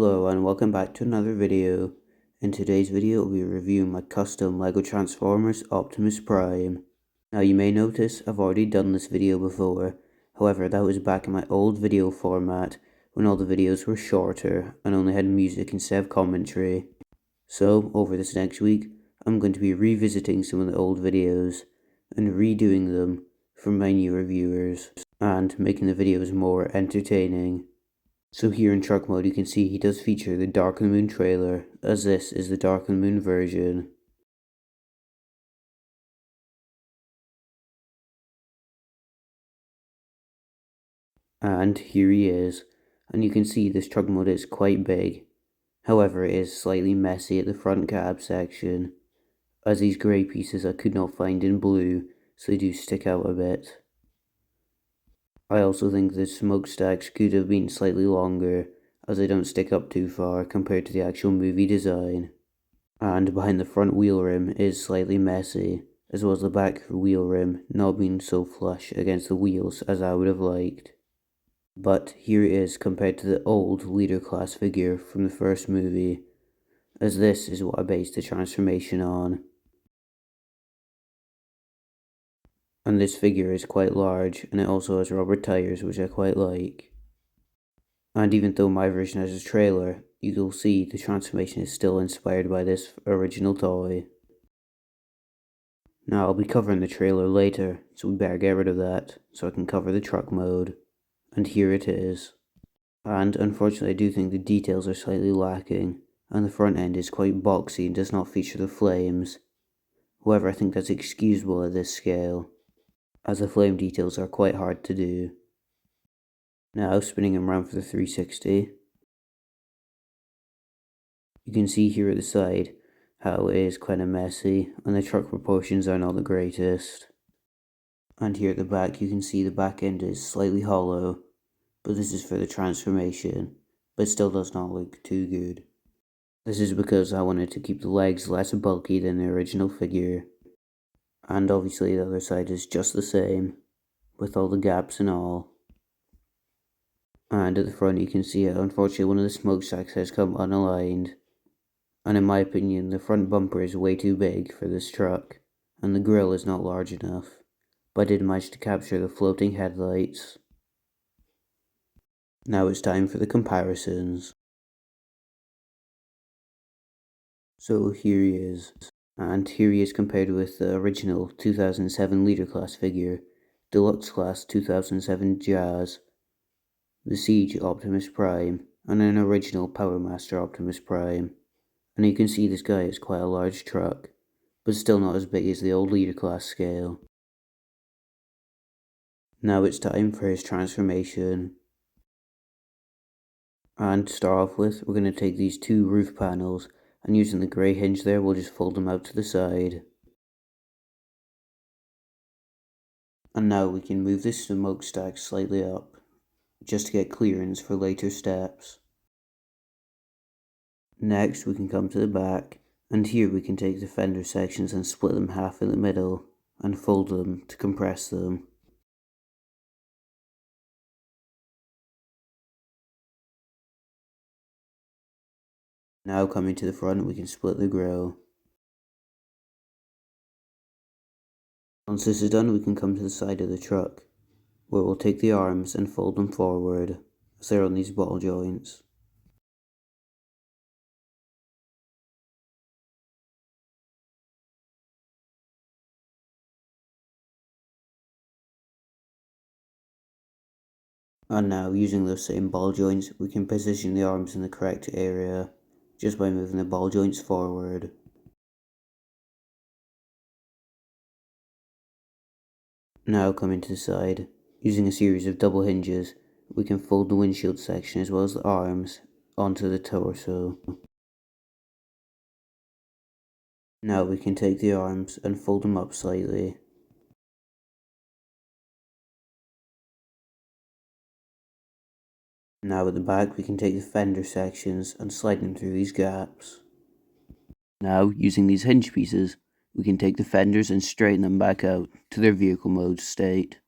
Hello and welcome back to another video. In today's video I'll be reviewing my custom LEGO Transformers Optimus Prime. Now you may notice I've already done this video before, however that was back in my old video format when all the videos were shorter and only had music instead of commentary. So over this next week I'm going to be revisiting some of the old videos and redoing them for my newer viewers and making the videos more entertaining. So here in truck mode you can see he does feature the Dark on the Moon trailer, as this is the Dark on the Moon version. And here he is, and you can see this truck mode is quite big. However, it is slightly messy at the front cab section, as these grey pieces I could not find in blue, so they do stick out a bit. I also think the smokestacks could have been slightly longer, as they don't stick up too far compared to the actual movie design. And behind the front wheel rim is slightly messy, as well as the back wheel rim not being so flush against the wheels as I would have liked. But here it is compared to the old leader class figure from the first movie, as this is what I based the transformation on. And this figure is quite large, and it also has rubber tires, which I quite like. And even though my version has a trailer, you will see the transformation is still inspired by this original toy. Now I'll be covering the trailer later, so we better get rid of that, so I can cover the truck mode. And here it is. And unfortunately I do think the details are slightly lacking, and the front end is quite boxy and does not feature the flames. However, I think that's excusable at this scale, as the flame details are quite hard to do. Now spinning him around for the 360. You can see here at the side how it is kind of messy, and the truck proportions are not the greatest. And here at the back you can see the back end is slightly hollow, but this is for the transformation, but it still does not look too good. This is because I wanted to keep the legs less bulky than the original figure. And obviously the other side is just the same, with all the gaps and all. And at the front you can see how unfortunately one of the smokestacks has come unaligned. And in my opinion, the front bumper is way too big for this truck, and the grille is not large enough, but I did manage to capture the floating headlights. Now it's time for the comparisons. So here he is, and here he is compared with the original 2007 Leader Class figure, Deluxe Class 2007 Jazz, the Siege Optimus Prime, and an original Power Master Optimus Prime. And you can see this guy is quite a large truck, but still not as big as the old Leader Class scale. Now it's time for his transformation. And to start off with, we're going to take these two roof panels, and using the grey hinge there, we'll just fold them out to the side. And now we can move this smokestack slightly up, just to get clearance for later steps. Next, we can come to the back, and here we can take the fender sections and split them half in the middle, and fold them to compress them. Now coming to the front, we can split the grille. Once this is done, we can come to the side of the truck, where we'll take the arms and fold them forward, as they're on these ball joints. And now, using those same ball joints, we can position the arms in the correct area, just by moving the ball joints forward. Now coming to the side, using a series of double hinges, we can fold the windshield section as well as the arms onto the torso. Now we can take the arms and fold them up slightly. Now at the back we can take the fender sections and slide them through these gaps. Now, using these hinge pieces, we can take the fenders and straighten them back out to their vehicle mode state.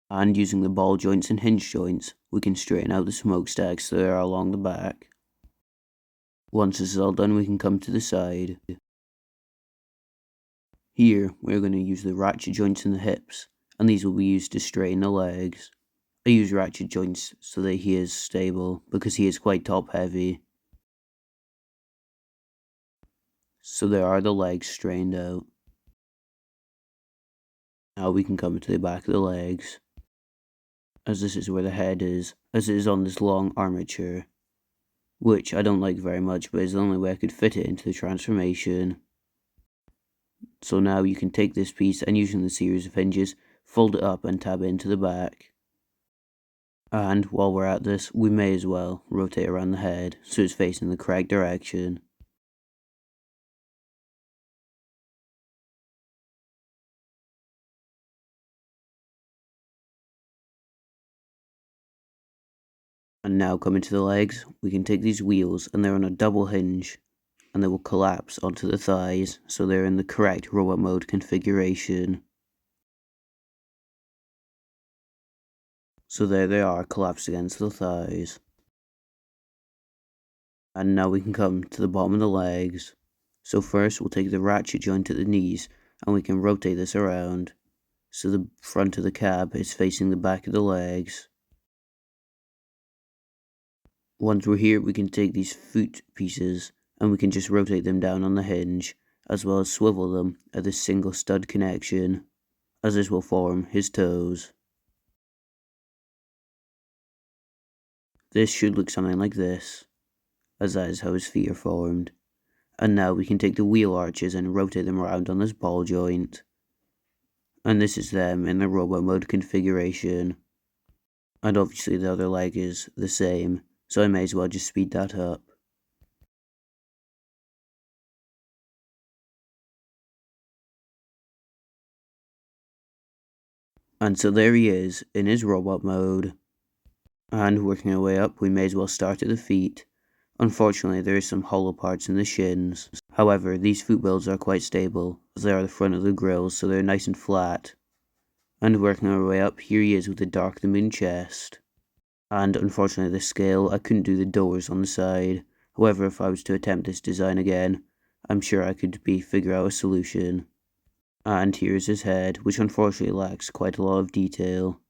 And using the ball joints and hinge joints, we can straighten out the smokestacks that are along the back. Once this is all done, we can come to the side. Here, we're going to use the ratchet joints in the hips, and these will be used to straighten the legs. I use ratchet joints so that he is stable, because he is quite top heavy. So there are the legs straightened out. Now we can come to the back of the legs, as this is where the head is, as it is on this long armature, which I don't like very much, but is the only way I could fit it into the transformation. So now you can take this piece and using the series of hinges, fold it up and tab it into the back. And while we're at this, we may as well rotate around the head so it's facing the correct direction. And now coming to the legs, we can take these wheels and they're on a double hinge and they will collapse onto the thighs so they're in the correct robot mode configuration. So there they are, collapsed against the thighs. And now we can come to the bottom of the legs. So first we'll take the ratchet joint at the knees and we can rotate this around so the front of the cab is facing the back of the legs. Once we're here, we can take these foot pieces and we can just rotate them down on the hinge, as well as swivel them at this single stud connection, as this will form his toes. This should look something like this, as that is how his feet are formed. And now we can take the wheel arches and rotate them around on this ball joint. And this is them in the robot mode configuration. And obviously the other leg is the same, so I may as well just speed that up. And so there he is, in his robot mode. And working our way up, we may as well start at the feet. Unfortunately, there is some hollow parts in the shins. However, these foot builds are quite stable, as they are the front of the grills, so they're nice and flat. And working our way up, here he is with the Dark the Moon chest. And unfortunately, the scale, I couldn't do the doors on the side. However, if I was to attempt this design again, I'm sure I could figure out a solution. And here's his head, which unfortunately lacks quite a lot of detail.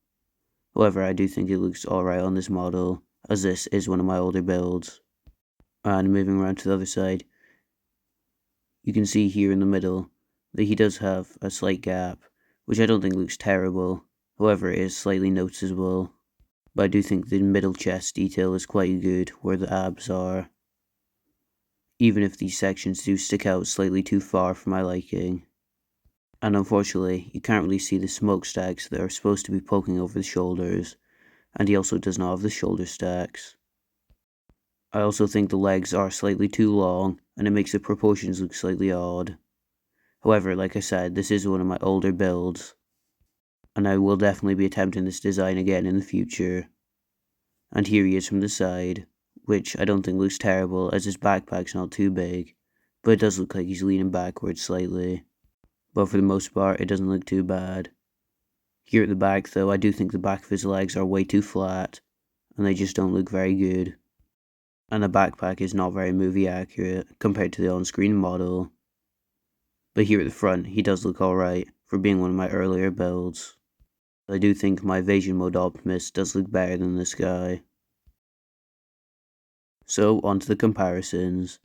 However, I do think it looks alright on this model, as this is one of my older builds. And moving around to the other side, you can see here in the middle that he does have a slight gap, which I don't think looks terrible. However, it is slightly noticeable. But I do think the middle chest detail is quite good where the abs are, even if these sections do stick out slightly too far for my liking. And unfortunately, you can't really see the smokestacks that are supposed to be poking over the shoulders, and he also does not have the shoulder stacks. I also think the legs are slightly too long, and it makes the proportions look slightly odd. However, like I said, this is one of my older builds, and I will definitely be attempting this design again in the future. And here he is from the side, which I don't think looks terrible as his backpack's not too big, but it does look like he's leaning backwards slightly. But for the most part, it doesn't look too bad. Here at the back though, I do think the back of his legs are way too flat, and they just don't look very good. And the backpack is not very movie accurate compared to the on-screen model. But here at the front, he does look alright for being one of my earlier builds. I do think my Evasion Mode Optimus does look better than this guy. So, on to the comparisons.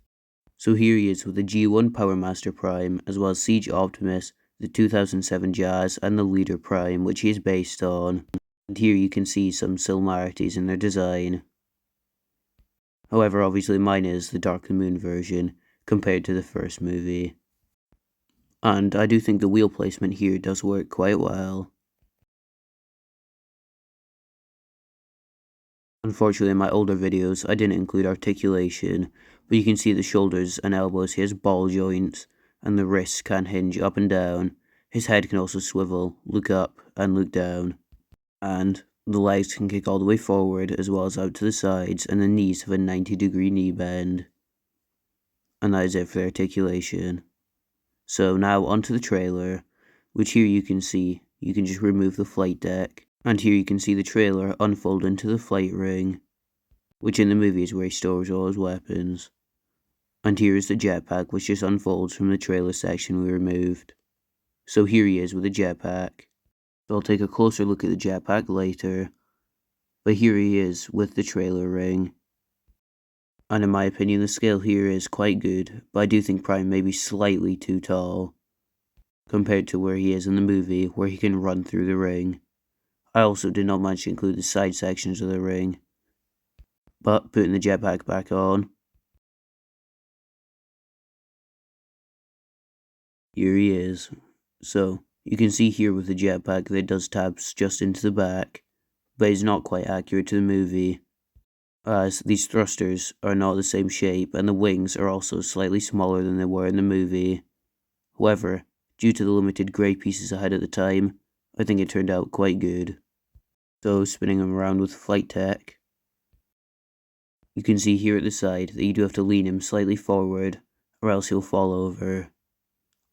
So here he is with the G1 Powermaster Prime, as well as Siege Optimus, the 2007 Jazz, and the Leader Prime, which he is based on. And here you can see some similarities in their design. However, obviously mine is the Dark the Moon version, compared to the first movie. And I do think the wheel placement here does work quite well. Unfortunately, in my older videos, I didn't include articulation, but you can see the shoulders and elbows, he has ball joints, and the wrists can hinge up and down. His head can also swivel, look up, and look down. And the legs can kick all the way forward, as well as out to the sides, and the knees have a 90-degree knee bend. And that is it for the articulation. So now onto the trailer, which here you can see, you can just remove the flight deck. And here you can see the trailer unfold into the flight ring, which in the movie is where he stores all his weapons. And here is the jetpack, which just unfolds from the trailer section we removed. So here he is with the jetpack. So I'll take a closer look at the jetpack later. But here he is with the trailer ring. And in my opinion, the scale here is quite good, but I do think Prime may be slightly too tall compared to where he is in the movie, where he can run through the ring. I also did not manage to include the side sections of the ring. But putting the jetpack back on, here he is. So you can see here with the jetpack that it does tabs just into the back, but it's not quite accurate to the movie, as these thrusters are not the same shape and the wings are also slightly smaller than they were in the movie. However, due to the limited grey pieces I had at the time, I think it turned out quite good. So spinning him around with flight tech, you can see here at the side that you do have to lean him slightly forward or else he'll fall over.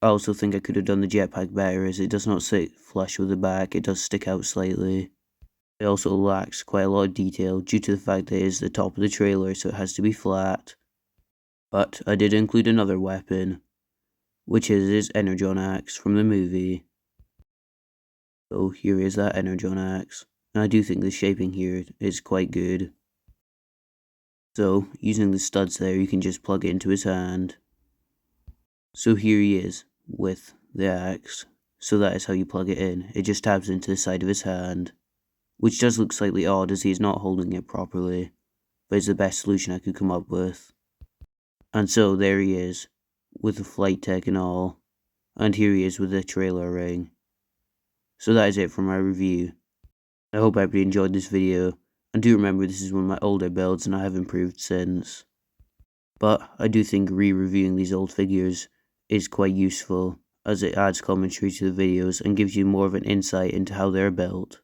I also think I could have done the jetpack better, as it does not sit flush with the back, it does stick out slightly. It also lacks quite a lot of detail due to the fact that it is the top of the trailer, so it has to be flat. But I did include another weapon, which is his Energon axe from the movie. So here is that Energon axe, and I do think the shaping here is quite good. So using the studs there, you can just plug it into his hand. So here he is with the axe. So that is how you plug it in. It just tabs into the side of his hand, which does look slightly odd as he is not holding it properly, but it's the best solution I could come up with. And so there he is, with the flight tech and all, and here he is with the trailer ring. So that is it for my review. I hope everybody enjoyed this video, and do remember this is one of my older builds and I have improved since. But I do think re-reviewing these old figures is quite useful, as it adds commentary to the videos and gives you more of an insight into how they're built.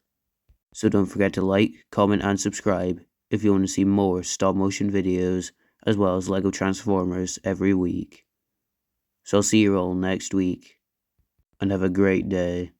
So don't forget to like, comment and subscribe if you want to see more stop motion videos as well as LEGO Transformers every week. So I'll see you all next week, and have a great day.